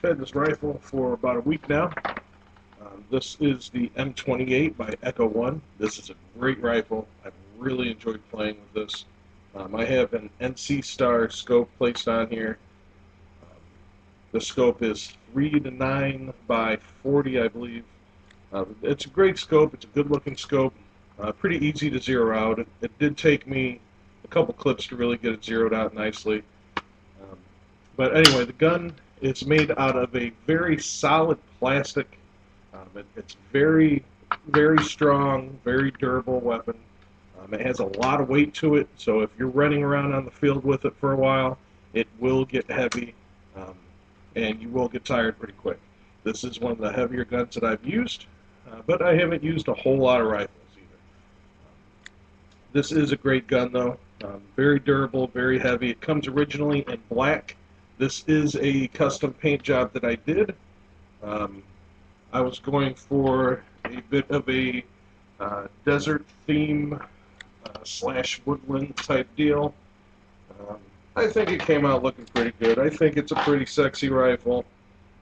I've had this rifle for about a week now. This is the M28 by Echo1. This is a great rifle. I've really enjoyed playing with this. I have an NC Star scope placed on here. The scope is 3 to 9 by 40, I believe. It's a great scope. It's a good-looking scope. Pretty easy to zero out. It did take me a couple clips to really get it zeroed out nicely. But anyway, the gun is made out of a very solid plastic. It's very, very strong, very durable weapon. It has a lot of weight to it, so if you're running around on the field with it for a while, it will get heavy, and you will get tired pretty quick. This is one of the heavier guns that I've used, but I haven't used a whole lot of rifles either. This is a great gun, though. Very durable, very heavy. It comes originally in black. This is a custom paint job that I did. I was going for a bit of a desert theme slash woodland type deal. I think it came out looking pretty good. I think it's a pretty sexy rifle.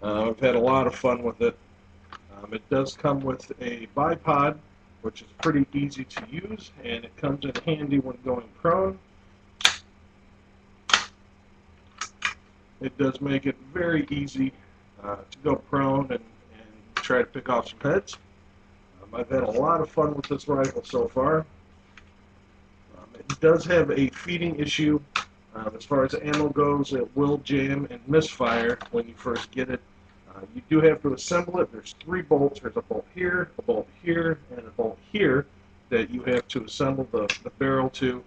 I've had a lot of fun with it. It does come with a bipod, which is pretty easy to use, and it comes in handy when going prone. It does make it very easy to go prone and try to pick off some heads. I've had a lot of fun with this rifle so far. It does have a feeding issue. As far as ammo goes, it will jam and misfire when you first get it. You do have to assemble it. There's 3 bolts. There's a bolt here, and a bolt here that you have to assemble the barrel to.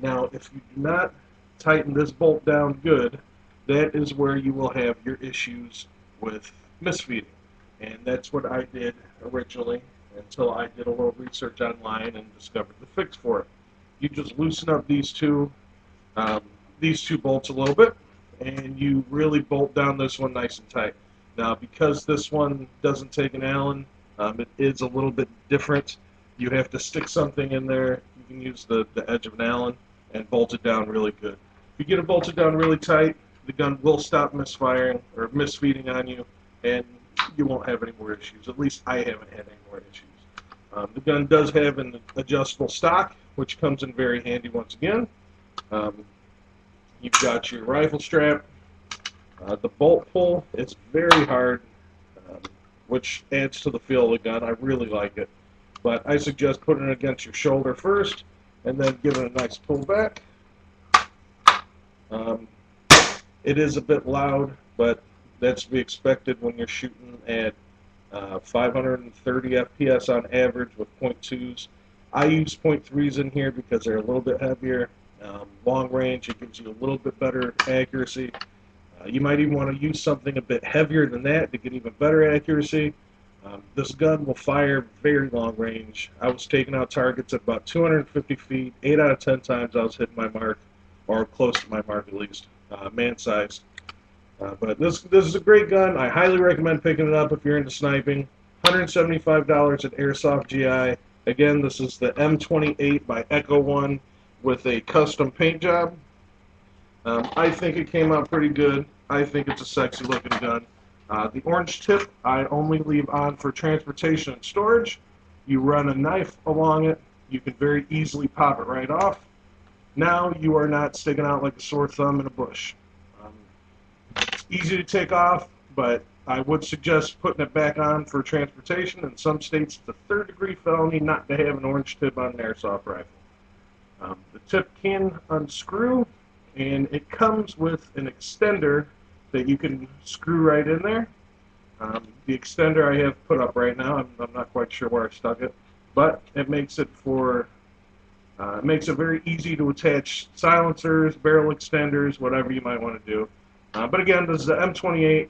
Now, if you do not tighten this bolt down good, that is where you will have your issues with misfeeding. And that's what I did originally until I did a little research online and discovered the fix for it. You just loosen up these two bolts a little bit, and you really bolt down this one nice and tight. Now, because this one doesn't take an Allen, it is a little bit different. You have to stick something in there. You can use the edge of an Allen and bolt it down really good. If you get it bolted down really tight, the gun will stop misfiring or misfeeding on you, and you won't have any more issues. At least I haven't had any more issues. The gun does have an adjustable stock, which comes in very handy once again. You've got your rifle strap. The bolt pull is very hard, which adds to the feel of the gun. I really like it. But I suggest putting it against your shoulder first, and then giving it a nice pull back. It is a bit loud, but that's to be expected when you're shooting at 530 FPS on average with .2s. I use .3s in here because they're a little bit heavier. Long range, it gives you a little bit better accuracy. You might even want to use something a bit heavier than that to get even better accuracy. This gun will fire very long range. I was taking out targets at about 250 feet. 8 out of 10 times I was hitting my mark, or close to my mark at least, man-sized. But this is a great gun. I highly recommend picking it up if you're into sniping. $175 at Airsoft GI. Again, this is the M28 by Echo1 with a custom paint job. I think it came out pretty good. I think it's a sexy looking gun. The orange tip I only leave on for transportation and storage. You run a knife along it. You can very easily pop it right off. Now you are not sticking out like a sore thumb in a bush. It's easy to take off, but I would suggest putting it back on for transportation. In some states, it's a 3rd-degree felony not to have an orange tip on an airsoft rifle. The tip can unscrew, and it comes with an extender that you can screw right in there. The extender I have put up right now, I'm not quite sure where I stuck it, but it makes it very easy to attach silencers, barrel extenders, whatever you might want to do. But again, this is the M28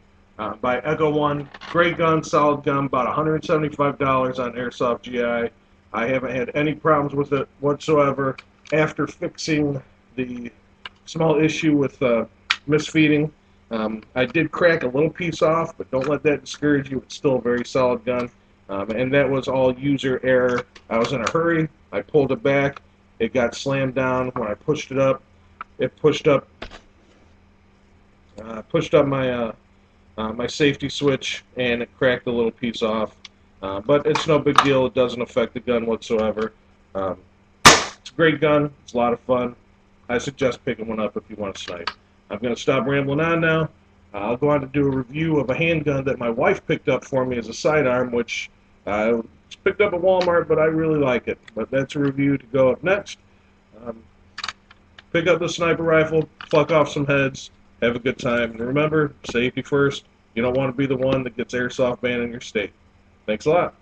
by Echo1. Great gun, solid gun, about $175 on Airsoft GI. I haven't had any problems with it whatsoever after fixing the small issue with misfeeding. I did crack a little piece off, but don't let that discourage you. It's still a very solid gun. And that was all user error. I was in a hurry. I pulled it back. It got slammed down. When I pushed it up, it pushed up Pushed up my safety switch, and it cracked a little piece off. But it's no big deal. It doesn't affect the gun whatsoever. It's a great gun. It's a lot of fun. I suggest picking one up if you want to snipe. I'm going to stop rambling on now. I'll go on to do a review of a handgun that my wife picked up for me as a sidearm, which I picked up at Walmart, but I really like it. But that's a review to go up next. Um, Pick up the sniper rifle, fuck off some heads, have a good time, and remember, safety first. You don't want to be the one that gets airsoft banned in your state. Thanks a lot.